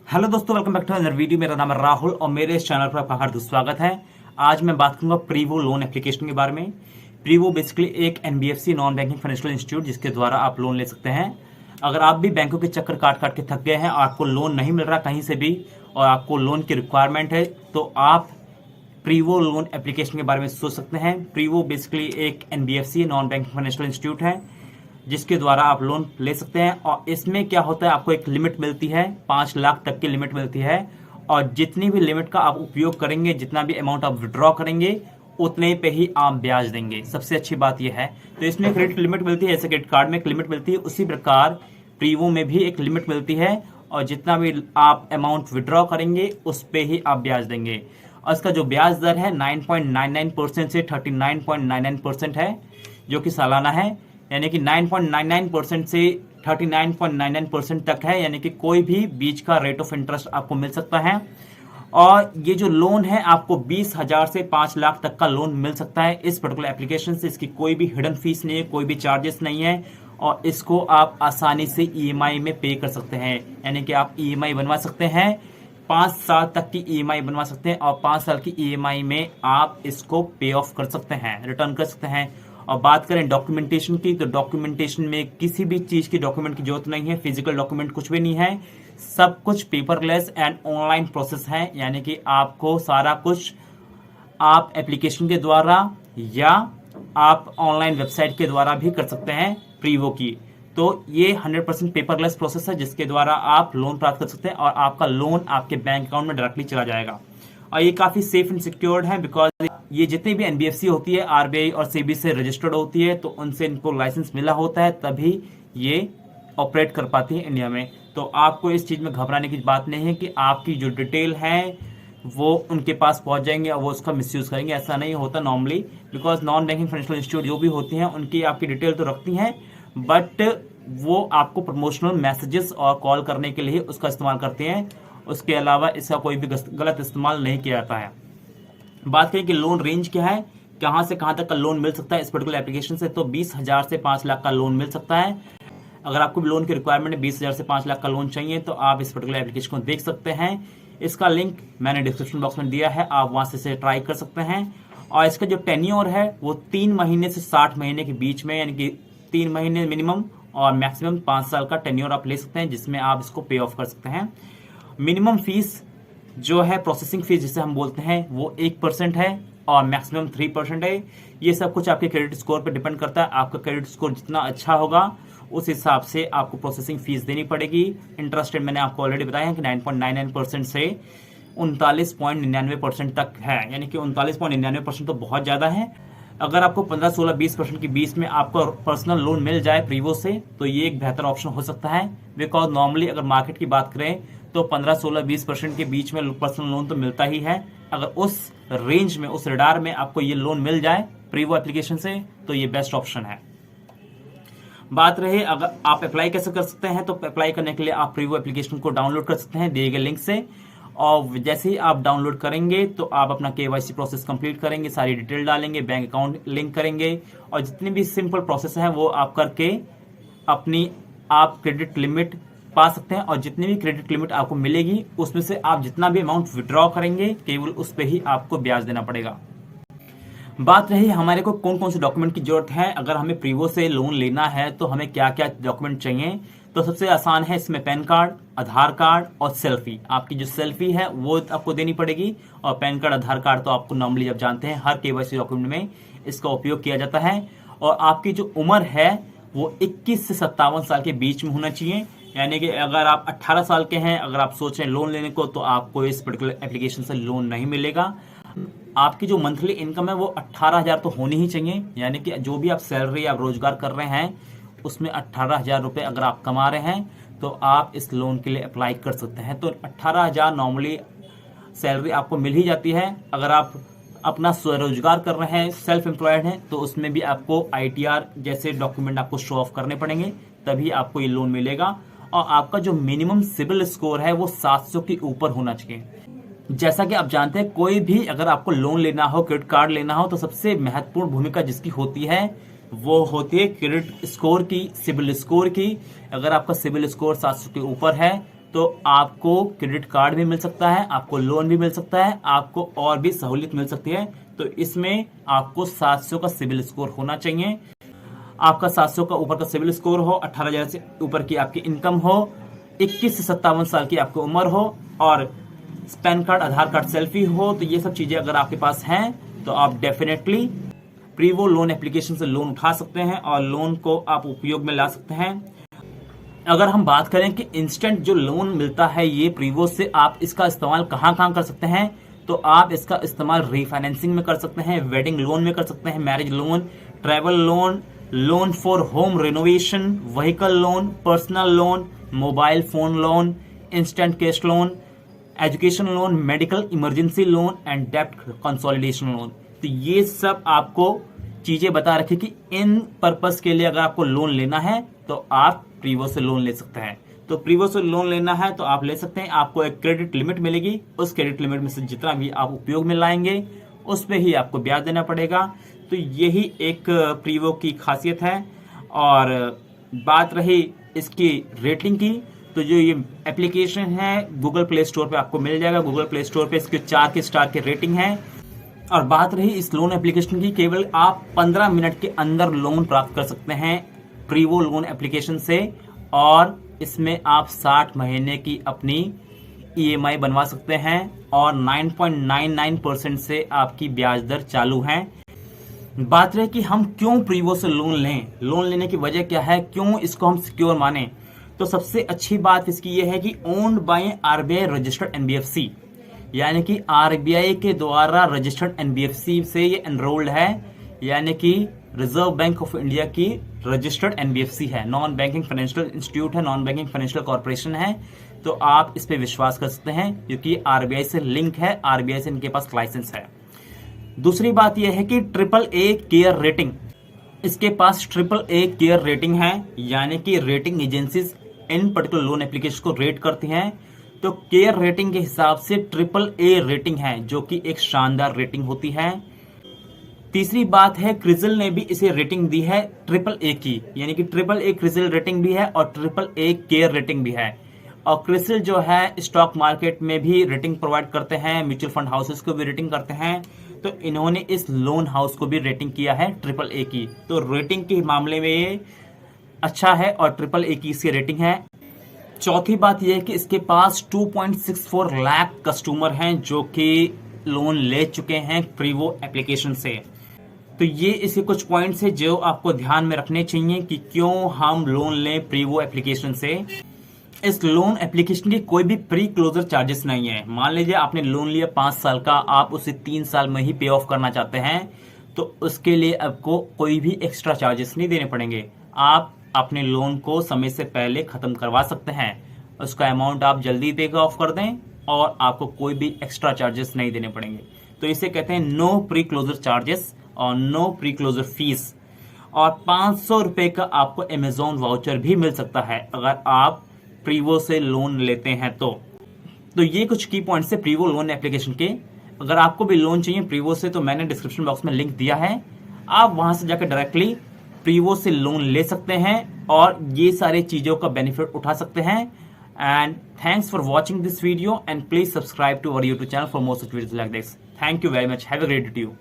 Hello दोस्तों, welcome back to another video. मेरा नाम है राहुल और मेरे इस चैनल पर आपका हार्दिक स्वागत है। आज मैं बात करूंगा प्रीवो लोन एप्लीकेशन के बारे में। प्रीवो बेसिकली एक NBFC non banking financial institute जिसके द्वारा आप लोन ले सकते हैं। अगर आप भी बैंकों के चक्कर काट काट के थक गए हैं और आपको लोन नहीं मिल रहा कहीं से भी और आपको लोन की रिक्वायरमेंट है तो आप प्रीवो लोन एप्लीकेशन के बारे में सोच सकते हैं। प्रीवो बेसिकली एक NBFC non banking financial institute है जिसके द्वारा आप लोन ले सकते हैं। और इसमें क्या होता है, आपको एक लिमिट मिलती है, 5 लाख तक की लिमिट मिलती है और जितनी भी लिमिट का आप उपयोग करेंगे, जितना भी अमाउंट आप विड्रॉ करेंगे उतने पे ही आप ब्याज देंगे। सबसे अच्छी बात यह है। तो इसमें क्रेडिट लिमिट मिलती है, जैसे क्रेडिट कार्ड में एक लिमिट मिलती है, उसी प्रकार प्रीवो में भी एक लिमिट मिलती है और जितना भी आप अमाउंट विड्रॉ करेंगे उस पे ही आप ब्याज देंगे। और इसका जो ब्याज दर है 9.99% से 39.99% है, जो कि सालाना है। यानी कि 9.99% से 39.99% तक है, यानी कि कोई भी बीच का रेट ऑफ इंटरेस्ट आपको मिल सकता है। और ये जो लोन है आपको 20,000 से 5 लाख तक का लोन मिल सकता है इस पर्टिकुलर एप्लीकेशन से। इसकी कोई भी हिडन फीस नहीं है, कोई भी चार्जेस नहीं है और इसको आप आसानी से ईएमआई में पे कर सकते हैं। यानी कि आप ईएमआई बनवा सकते हैं, 5 साल तक की ईएमआई बनवा सकते हैं और 5 साल की ईएमआई में आप इसको पे ऑफ कर सकते हैं, रिटर्न कर सकते हैं। और बात करें डॉक्यूमेंटेशन की, तो डॉक्यूमेंटेशन में किसी भी चीज की डॉक्यूमेंट की जरूरत नहीं है, फिजिकल डॉक्यूमेंट कुछ भी नहीं है, सब कुछ पेपरलेस एंड ऑनलाइन प्रोसेस है। यानी कि आपको सारा कुछ आप एप्लीकेशन के द्वारा या आप ऑनलाइन वेबसाइट के द्वारा भी कर सकते हैं प्रीवो की। तो ये 100% पेपरलेस प्रोसेस है जिसके द्वारा आप लोन प्राप्त कर सकते हैं और आपका लोन आपके बैंक अकाउंट में डायरेक्टली चला जाएगा। और ये काफी सेफ एंड सिक्योर्ड है, बिकॉज ये जितनी भी एनबीएफसी होती है आरबीआई और सेबी से रजिस्टर्ड होती है, तो उनसे इनको लाइसेंस मिला होता है, तभी ये ऑपरेट कर पाती है इंडिया में। तो आपको इस चीज में घबराने की बात नहीं है कि आपकी जो डिटेल है वो उनके पास पहुंच जाएंगे और वो उसका मिसयूज करेंगे। ऐसा नहीं होता normally, because non banking financial institute जो भी होती हैं उनकी आपकी डिटेल तो रखती हैं, बट वो आपको प्रमोशनल मैसेजेस और कॉल करने के लिए उसका इस्तेमाल करते हैं। उसके अलावा इसका कोई भी गलत इस्तेमाल नहीं किया जाता है। बात करें कि लोन रेंज क्या है, कहां से कहां तक का लोन मिल सकता है इस पर्टिकुलर एप्लीकेशन से, तो 20,000 से 5 लाख का लोन मिल सकता है। अगर आपको लोन की रिक्वायरमेंट है 20,000 से 5 लाख का लोन चाहिए तो आप इस पर्टिकुलर एप्लीकेशन को देख सकते हैं। इसका लिंक मैंने डिस्क्रिप्शन बॉक्स में दिया है, आप वहां से इसे ट्राई कर सकते हैं। और इसका जो टेन्योर है वो 3 महीने से 60 महीने के बीच में, यानी कि 3 महीने मिनिमम और मैक्सिमम 5 साल का टेन्योर आप ले सकते हैं, जिसमें आप इसको पे ऑफ कर सकते हैं। मिनिमम फीस जो है, प्रोसेसिंग फीस जिसे हम बोलते हैं, वो 1% है और मैक्सिमम 3% है। ये सब कुछ आपके क्रेडिट स्कोर पर डिपेंड करता है। आपका क्रेडिट स्कोर जितना अच्छा होगा उस हिसाब से आपको प्रोसेसिंग फीस देनी पड़ेगी। इंटरेस्ट रेट मैंने आपको ऑलरेडी बताया है कि 9.99% से 39.99% तक है, यानी कि 39.99% तो बहुत ज्यादा है। अगर आपको 15, 16, 20% के बीच में आपको पर्सनल लोन मिल जाए प्रीवो से तो ये एक बेहतर ऑप्शन हो सकता है, बिकॉज नॉर्मली अगर मार्केट की बात करें तो 15, 16, 20% के बीच में पर्सनल लोन तो मिलता ही है। अगर उस रेंज में, उस रडार में आपको ये लोन मिल जाए प्रीवो एप्लीकेशन से तो ये बेस्ट ऑप्शन है। बात रही अगर आप अप्लाई कैसे कर सकते हैं, तो अप्लाई करने के लिए आप प्रीवो एप्लीकेशन को डाउनलोड कर सकते हैं दिए गए लिंक से। और जैसे ही आप डाउनलोड करेंगे तो आप अपना केवाईसी प्रोसेस कंप्लीट करेंगे, सारी डिटेल डालेंगे, बैंक अकाउंट लिंक करेंगे और जितनी भी सिंपल प्रोसेस है वो आप करके अपनी आप क्रेडिट लिमिट पा सकते हैं। और जितनी भी क्रेडिट लिमिट आपको मिलेगी उसमें से आप जितना भी अमाउंट विड्रॉ करेंगे केवल उस पर ही आपको ब्याज देना पड़ेगा। बात रही हमारे को कौन कौन से डॉक्यूमेंट की जरूरत है, अगर हमें प्रीवो से लोन लेना है तो हमें क्या क्या डॉक्यूमेंट चाहिए। तो सबसे आसान है इसमें पैन कार्ड, आधार कार्ड और सेल्फी। आपकी जो सेल्फी है वो आपको देनी पड़ेगी और पैन कार्ड, आधार कार्ड तो आपको नॉर्मली जब जानते हैं हर केवाईसी डॉक्यूमेंट में इसका उपयोग किया जाता है। और आपकी जो उम्र है वो 21 से 57 साल के बीच में होना चाहिए। यानी कि अगर आप 18 साल के हैं, अगर आप सोचें लोन लेने को, तो आपको इस पर्टिकुलर एप्लीकेशन से लोन नहीं मिलेगा। आपकी जो मंथली इनकम है वो 18,000 तो होनी ही चाहिए, यानी कि जो भी आप सैलरी आप रोजगार कर रहे हैं उसमें 18,000 रुपए अगर आप कमा रहे हैं तो आप इस लोन के लिए अप्लाई कर सकते हैं। तो 18,000 नॉर्मली सैलरी आपको मिल ही जाती है। अगर आप अपना स्वरोजगार कर रहे हैं, सेल्फ एम्प्लॉयड हैं, तो उसमें भी आपको आईटीआर जैसे डॉक्यूमेंट आपको शो ऑफ करने पड़ेंगे, तभी आपको ये लोन मिलेगा। और आपका जो मिनिमम सिबिल स्कोर है वो 700 के ऊपर होना चाहिए। जैसा कि आप जानते हैं कोई भी अगर आपको लोन लेना हो, क्रेडिट कार्ड लेना हो, तो सबसे महत्वपूर्ण भूमिका जिसकी होती है वो होती है क्रेडिट स्कोर की, सिबिल स्कोर की। अगर आपका सिबिल स्कोर 700 के ऊपर है तो आपको क्रेडिट कार्ड भी मिल सकता है, आपको लोन भी मिल सकता है, आपको और भी सहूलियत मिल सकती है। तो इसमें आपको 700 का सिविल स्कोर होना चाहिए। आपका 700 का ऊपर का सिविल स्कोर हो, 18,000 से ऊपर की आपकी इनकम हो, 21 से 57 साल की आपकी उम्र हो और पैन कार्ड, आधार कार्ड, सेल्फी हो। तो ये सब चीजें अगर आपके पास हैं तो आप डेफिनेटली प्रीवो लोन एप्लीकेशन से लोन उठा सकते हैं और लोन को आप उपयोग में ला सकते हैं। अगर हम बात करें कि इंस्टेंट जो लोन मिलता है ये प्रीवो से, आप इसका इस्तेमाल कहाँ कहाँ कर सकते हैं, तो आप इसका इस्तेमाल रीफाइनेंसिंग में कर सकते हैं, वेडिंग लोन में कर सकते हैं, marriage loan, travel loan, loan for home renovation, vehicle loan, personal loan, mobile phone loan, instant cash loan, education loan, medical emergency loan and डेप्ट कंसोलिडेशन लोन। तो ये सब आपको चीजें बता रखी कि इन पर्पस के लिए अगर आपको लोन लेना है तो आप प्रीवो से लोन ले सकते हैं। तो प्रीवो से लोन लेना है तो आप ले सकते हैं। आपको एक क्रेडिट लिमिट मिलेगी, उस क्रेडिट लिमिट में से जितना भी आप उपयोग में लाएंगे उस पे ही आपको ब्याज देना पड़ेगा। तो यही एक प्रीवो की खासियत है। और बात रही इसकी रेटिंग की, तो जो ये एप्लीकेशन है गूगल प्ले स्टोर पे आपको मिल जाएगा। गूगल प्ले स्टोर पे इसके 4 के स्टार के रेटिंग है। और बात रही इस लोन एप्लीकेशन की, केवल आप 15 मिनट के अंदर लोन प्राप्त कर सकते हैं प्रीवो लोन एप्लीकेशन से। और इसमें आप 60 महीने की अपनी EMI बनवा सकते हैं और 9.99% से आपकी ब्याज दर चालू है। बात रही कि हम क्यों प्रीवो से लोन लें, लोन लेने की वजह क्या है, क्यों इसको हम सिक्योर माने। तो सबसे अच्छी बात इसकी यह है कि owned by RBI registered NBFC, यानी कि RBI के द्वारा रजिस्टर्ड NBFC से ये एनरोल्ड है, यानी कि रिजर्व बैंक ऑफ इंडिया की रजिस्टर्ड NBFC है, नॉन बैंकिंग फाइनेंशियल इंस्टीट्यूट है, नॉन बैंकिंग फाइनेंशियल कॉर्पोरेशन है। तो आप इस पे विश्वास कर सकते हैं क्योंकि RBI से लिंक है, RBI से इनके पास लाइसेंस है। दूसरी बात यह है कि AAA केयर रेटिंग, इसके पास AAA केयर रेटिंग है, यानी कि rating agencies in particular loan application को रेट करती हैं। तो केयर रेटिंग के हिसाब से AAA रेटिंग है, जो कि एक शानदार रेटिंग होती है। तीसरी बात है क्रिसिल ने भी इसे रेटिंग दी है AAA की, यानी कि AAA क्रिसिल रेटिंग भी है और AAA केयर रेटिंग भी है। और क्रिसिल जो है स्टॉक मार्केट में भी रेटिंग प्रोवाइड करते हैं, म्यूचुअल फंड हाउसेस को भी रेटिंग करते हैं। तो इन्होंने इस लोन हाउस को भी रेटिंग किया है AAA की। तो रेटिंग के मामले में ये अच्छा है और AAA की इसकी रेटिंग है। चौथी बात यह है कि इसके पास 2.64 लाख कस्टमर हैं जो कि लोन ले चुके हैं प्रीवो एप्लीकेशन से। तो ये इसके कुछ पॉइंट्स है जो आपको ध्यान में रखने चाहिए कि क्यों हम लोन लें प्रीवो एप्लीकेशन से। इस लोन एप्लीकेशन की कोई भी प्री क्लोजर चार्जेस नहीं है। मान लीजिए आपने लोन लिया 5 साल का, आप उसे 3 साल में ही पे ऑफ करना चाहते हैं, तो उसके लिए आपको कोई भी एक्स्ट्रा चार्जेस नहीं देने पड़ेंगे। आप अपने लोन को समय से पहले खत्म करवा सकते हैं, उसका अमाउंट आप जल्दी देकर ऑफ कर दें और आपको कोई भी एक्स्ट्रा चार्जेस नहीं देने पड़ेंगे। तो इसे कहते हैं नो प्री क्लोजर चार्जेस और नो प्री क्लोजर फीस। और 500 रुपए का आपको अमेजोन वाउचर भी मिल सकता है अगर आप प्रीवो से लोन लेते हैं तो ये कुछ की पॉइंट्स है प्रीवो लोन एप्लीकेशन के। अगर आपको भी लोन चाहिए प्रीवो से तो मैंने डिस्क्रिप्शन बॉक्स में लिंक दिया है, आप वहां से जाकर डायरेक्टली प्रीवो से लोन ले सकते हैं और ये सारी चीजों का बेनिफिट उठा सकते हैं। And thanks for watching this video and please subscribe to our YouTube channel for more such videos like this. Thank you very much, have a great day to you.